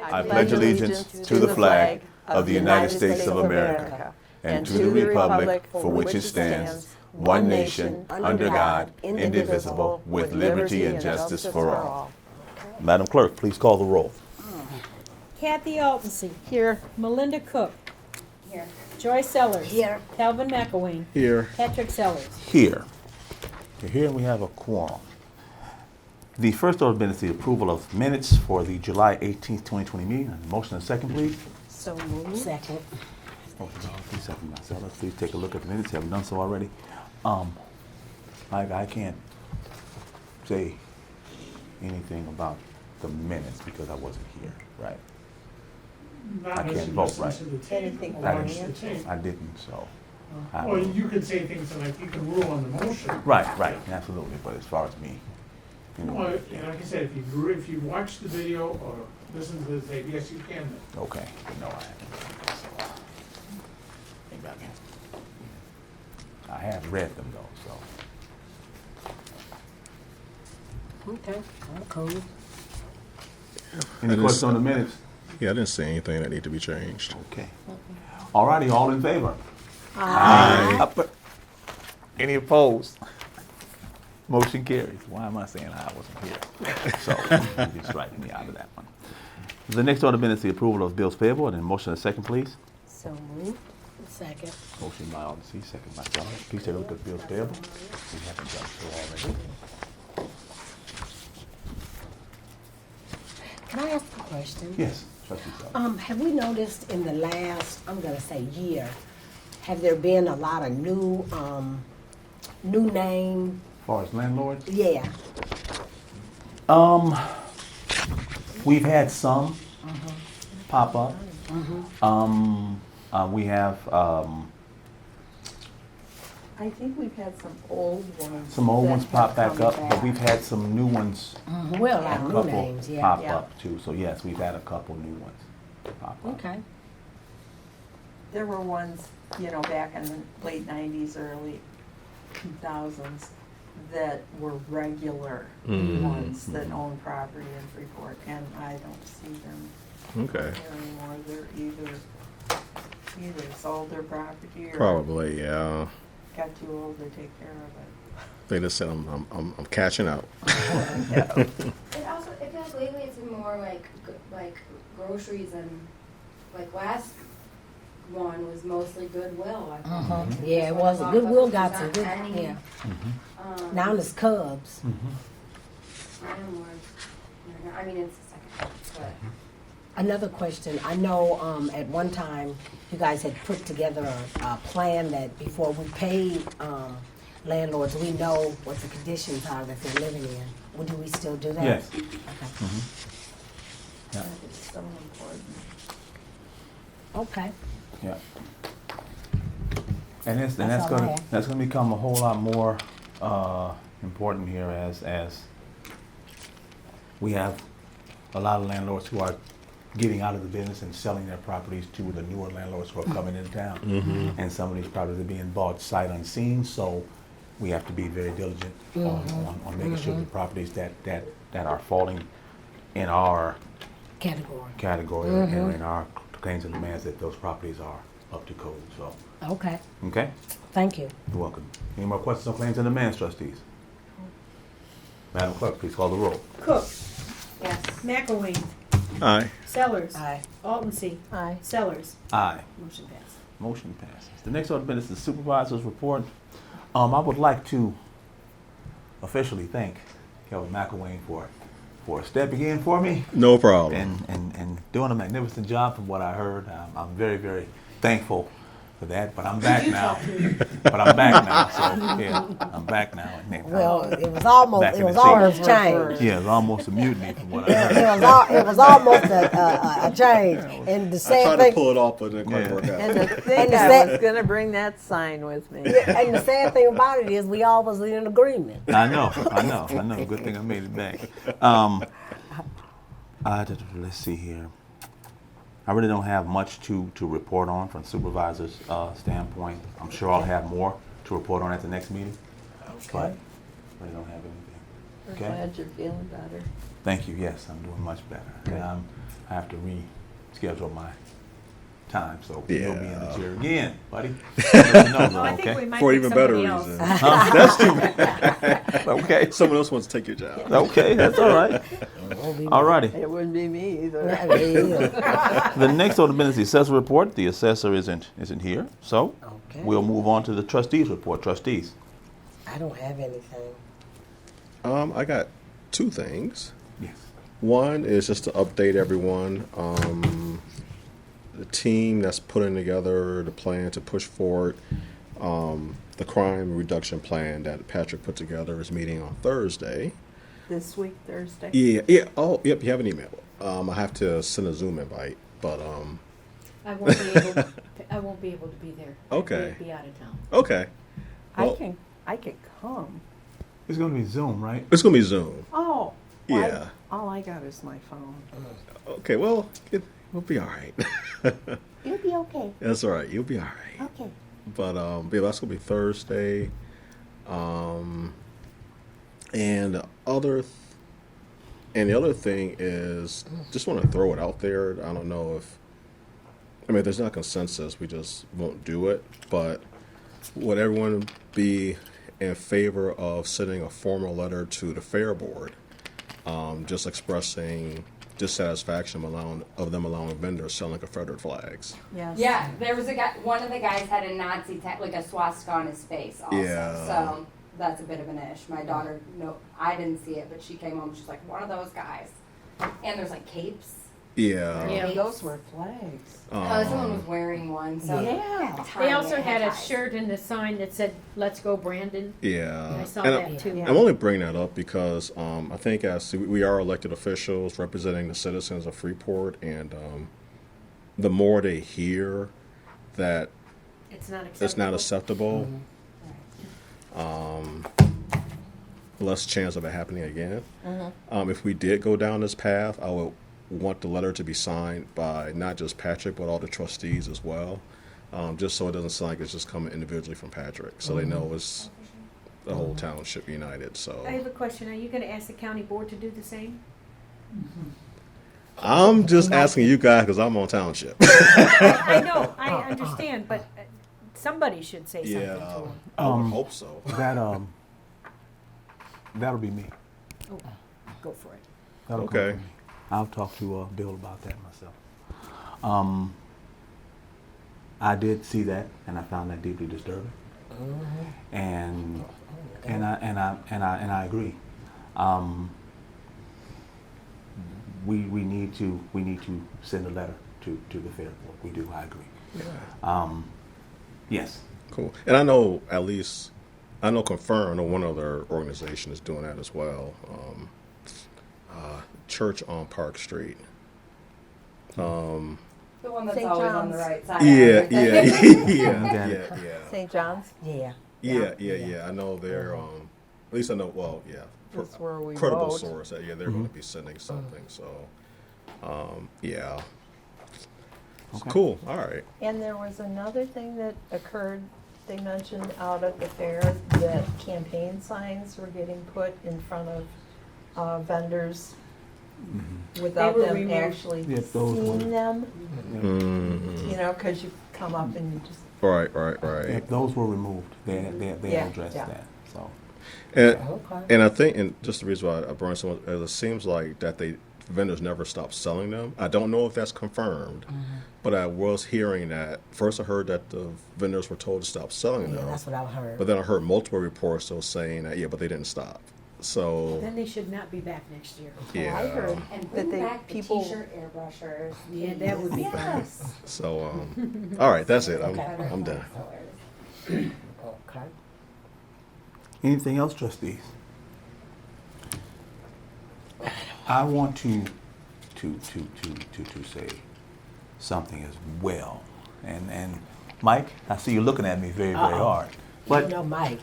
I pledge allegiance to the flag of the United States of America and to the republic for which it stands, one nation, under God, indivisible, with liberty and justice for all. Madam Clerk, please call the roll. Kathy Altensey. Here. Melinda Cook. Here. Joy Sellers. Here. Calvin McElwain. Here. Patrick Sellers. Here. Here we have a quorum. The first order of business is the approval of minutes for the July 18th, 2020 meeting. Motion and second, please. So moved. Second. Motion by Alderman, second by Sellers. Please take a look at the minutes. Haven't done so already. I can't say anything about the minutes because I wasn't here, right? I can't vote, right? Anything I wrong didn't, here? I didn't, so. I- Well, you could say things like, you can rule on the motion. Right, absolutely, but as far as me, you Well, know, and like I said, if you watch the video or listen to the tape, yes, you can. okay, but no, I haven't. So, maybe I have read them though, so. Okay. I'm cool. Any questions on the minutes? Yeah, I didn't see anything that need to be changed. Okay. All righty, all in favor? Aye. Any opposed? Motion carries. Why am I saying I wasn't here? So, you just striking me out of that one. The next order of business is the approval of bills payable, and then motion and second, please. So moved. Second. Motion by Alderman C, second by Sellers. Please take a look at the bills payable. We haven't done so already. Can I ask a question? Yes, trustee Sellers. Have we noticed in the last, I'm gonna say year, have there been a lot of new name? As far as landlords? Yeah. We've had some pop up. We have I think we've had some old ones. some old that ones have pop back come up, but we've had some new ones, Well, a like new couple names, yeah. pop Yeah. up too. So yes, we've had a couple new ones pop up. Okay. There were ones, back in the late 90s, early 2000s that were regular ones that own property in Freeport, and I don't see them Okay. anymore. They're either sold their property or Probably, yeah. got too old to take care of it. They just said I'm catching up. It also, I feel like lately it's been more like groceries and like last one was mostly Goodwill. I think. Yeah, it was. Goodwill got some good, yeah. Now it's Cubs. Landlords. I mean, it's a second, but. Another question, I know at one time you guys had put together a plan that before we paid landlords, we know what the conditions are that they're living in. Well, do we still do that? Yes. Okay. Yeah. That is so important. Okay. Yeah. And that's That's all I gonna have. become a whole lot more important here as we have a lot of landlords who are getting out of the business and selling their properties to the newer landlords who are coming into town. And some of these properties are being bought sight unseen, so we have to be very diligent on making sure the properties that are falling in our category and in our claims and demands, that those properties are up to code. So, Okay. okay? Thank you. You're welcome. Any more questions on claims and demands, trustees? Madam Clerk, please call the roll. Cook. Yes. McElwain. Aye. Sellers. Aye. Altensey. Aye. Sellers. Aye. Motion passed. Motion passes. The next order of business is the supervisor's report. I would like to officially thank Kelvin McElwain for stepping in for me No problem. and doing a magnificent job from what I heard. I'm very, very thankful for that, but I'm back now. So yeah, I'm back now. Well, it was almost Back in the almost seat. changed. Yeah, it was almost a mutiny from what I heard. It was almost a change. And the I same tried thing. to pull it off, but it didn't quite Yeah. work out. And to think And the I sad- was gonna bring that sign with me. And the sad thing about it is we all was in agreement. I know. Good thing I made it back. Let's see here. I really don't have much to report on from supervisor's standpoint. I'm sure I'll have more to report on at the next meeting. But I really don't have anything. We're Okay. glad you're feeling better. Thank you. Yes, I'm doing much better. Good. And I have to reschedule my time, so you'll be in the Yeah. chair again, buddy. Let me know, Well, I think okay? we might For pick even better somebody else. reason. That's too bad. Okay. Someone else wants to take your job. Okay, that's all right. All righty. It wouldn't be me either. The next order of business, the assessor report. The assessor isn't here, so Okay. we'll move on to the trustees report. Trustees. I don't have anything. I got two things. Yes. One is just to update everyone. The team that's putting together the plan to push forward the crime reduction plan that Patrick put together is meeting on Thursday. This week, Thursday. Yeah. Oh, yep. You have an email. I have to send a Zoom invite, but I won't be able. I won't be able to be there. Okay. I'll be out of town. okay. Well, I can come. It's going to be Zoom, right? it's gonna be Zoom. Oh. Yeah. All I got is my phone. Okay. Well, we'll be all right. You'll be okay. That's all right. You'll be all right. Okay. But yeah, that's gonna be Thursday. And the other thing is, just want to throw it out there. I don't know if, if there's not consensus, we just won't do it. But would everyone be in favor of sending a formal letter to the Fair Board, just expressing dissatisfaction of them allowing vendors selling Confederate flags? Yes. Yeah, there was a guy, one of the guys had a Nazi like a swastika on his face also. Yeah. So that's a bit of an ish. My daughter, no, I didn't see it, but she came home, she's like, one of those guys. And there's like capes. Yeah. Yeah. Those were flags. Someone was wearing one, so. Yeah. They Tiny, also it had a ties. shirt and a sign that said "Let's go, Brandon." Yeah. I saw And that too. Yeah. I'm only bringing that up because I think as we are elected officials representing the citizens of Freeport, and the more they hear that It's not acceptable. it's not acceptable, less chance of it happening again. If we did go down this path, I would want the letter to be signed by not just Patrick, but all the trustees as well, just so it doesn't sound like it's just coming individually from Patrick, so they know it's the whole township united. So I have a question. Are you going to ask the county board to do the same? I'm just asking you guys because I'm on township. I know. I understand, but somebody should say something to Yeah, them. I would hope so. That'll be me. Oh, go for it. That'll come Okay. from me. I'll talk to Bill about that myself. I did see that, and I found that deeply disturbing. And I agree. We need to send a letter to the Fair Board. We do. I agree. Yes. Cool. And I know Confirm, I know one other organization is doing that as well. Church on Park Street. The one that's St. always on the John's. right side. Yeah. St. John's. Yeah. I know they're at least I know. Well, yeah. That's where we Credible vote. source. That, they're going to be sending something. So, yeah. Okay. Cool. All right. And there was another thing that occurred, they mentioned out at the fair, that campaign signs were getting put in front of vendors without They were them removed. actually Yep, those seeing were- them, Mm-hmm. because you come up and you just, Right. Yeah, those were removed. They Yeah, addressed yeah. that. So And, Okay. and I think, and just the reason why I brought someone, it seems like that vendors never stopped selling them. I don't know if that's confirmed, but I was hearing that. First, I heard that the vendors were told to stop selling Yeah, them, that's what I heard. but then I heard multiple reports still saying that but they didn't stop. So Then they should not be back next year. yeah, I heard And that bring they, back the people, t-shirt airbrushers. Yeah, that would be fun. yes. so all right, that's it. I'm done. Okay. anything else, trustees? I want to say something as well. And Mike, I see you looking at me very hard. But No, Mike.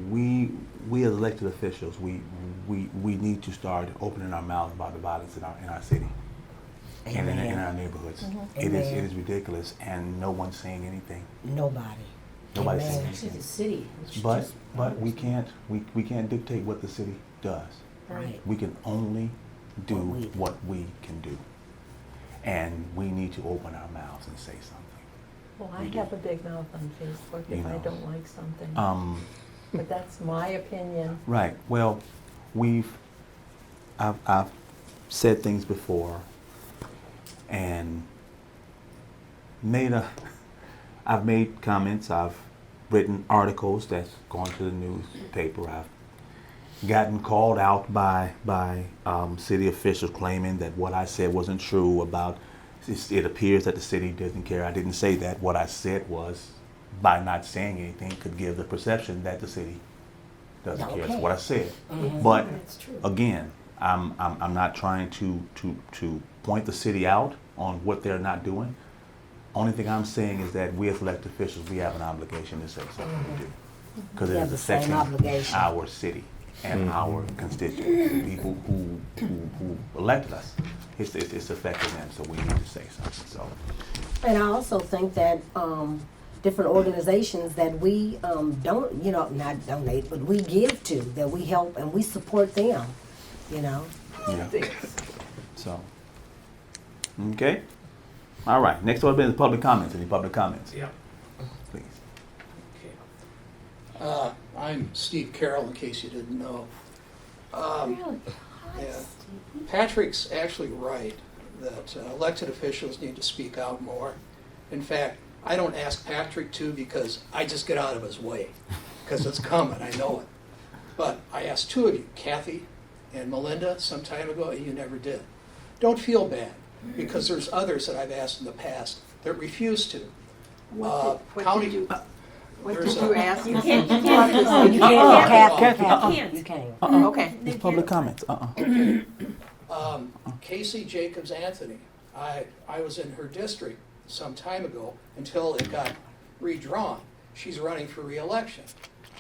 we as elected officials, we need to start opening our mouths about the violence in our city and in Amen. our neighborhoods. Amen. It is ridiculous, and no one's saying anything. Nobody. Nobody's Amen. saying Actually, the anything. city. It's But, just- we can't dictate what the city does. Right. We can only do What we do. what we can do. And we need to open our mouths and say something. Well, I have a big mouth on Facebook You if I know. don't like something, but that's my opinion. Right. Well, I've said things before, and I've made comments. I've written articles that's gone to the newspaper. I've gotten called out by city officials claiming that what I said wasn't true about. It appears that the city doesn't care. I didn't say that. What I said was, by not saying anything, could give the perception that the city doesn't care. That's what I said. But That's true. again, I'm not trying to point the city out on what they're not doing. Only thing I'm saying is that we as elected officials, we have an obligation to say something we do. Because it We is have the same affecting obligation. our city and our constituents, the people who elected us. It's affecting them, so we need to say something, so. And I also think that different organizations that we don't, not donate, but we give to, that we help and we support them, Yeah. So, okay. All right, next order is public comments. Any public comments? Yeah. Please. I'm Steve Carroll, in case you didn't know. Really? Yeah. Patrick's actually right that elected officials need to speak out more. In fact, I don't ask Patrick to because I just get out of his way, because it's coming, I know it. But I asked two of you, Kathy and Melinda, some time ago, and you never did. Don't feel bad, because there's others that I've asked in the past that refuse to. What County- did you there's a- ask? You can't, you You can't. can't, Kathy, Kathy, You can't. you can't. Okay. It's public comments. Casey Jacobs Anthony, I was in her district some time ago until it got redrawn. She's running for re-election.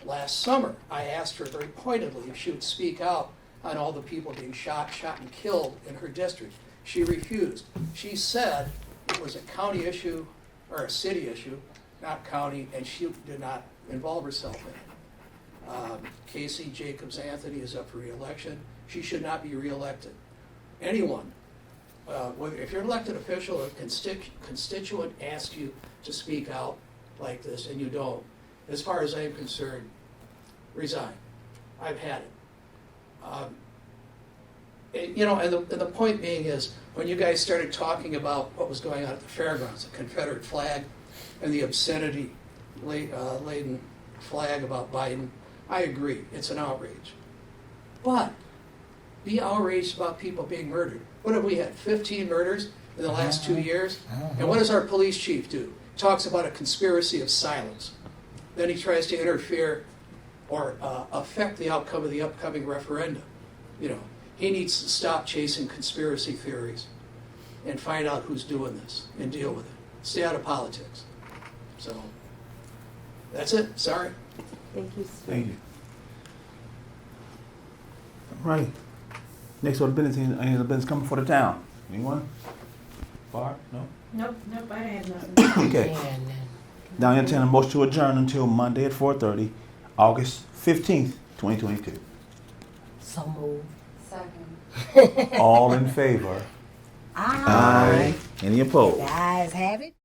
Last summer, I asked her very pointedly if she would speak out on all the people being shot and killed in her district. She refused. She said it was a county issue, or a city issue, not county, and she did not involve herself in it. Casey Jacobs Anthony is up for re-election. She should not be re-elected. Anyone, if you're an elected official or constituent asks you to speak out like this and you don't, as far as I'm concerned, resign. I've had it. And the point being is, when you guys started talking about what was going on at the fairgrounds, the Confederate flag and the obscenity laden flag about Biden, I agree, it's an outrage. But be outraged about people being murdered. What have we had, 15 murders in the last 2 years? And what does our police chief do? Talks about a conspiracy of silence. Then he tries to interfere or affect the outcome of the upcoming referendum. He needs to stop chasing conspiracy theories and find out who's doing this and deal with it. Stay out of politics. So, that's it. Sorry. Thank you, Steve. Thank you. All right. Next order of business, any other business coming for the town? Anyone? Barb? No? Nope, I have nothing. Okay. And, Now I entertain a motion to adjourn until Monday at 4:30, August 15th, 2022. so moved. Second. All in favor? Aye. Any opposed? Guys have it.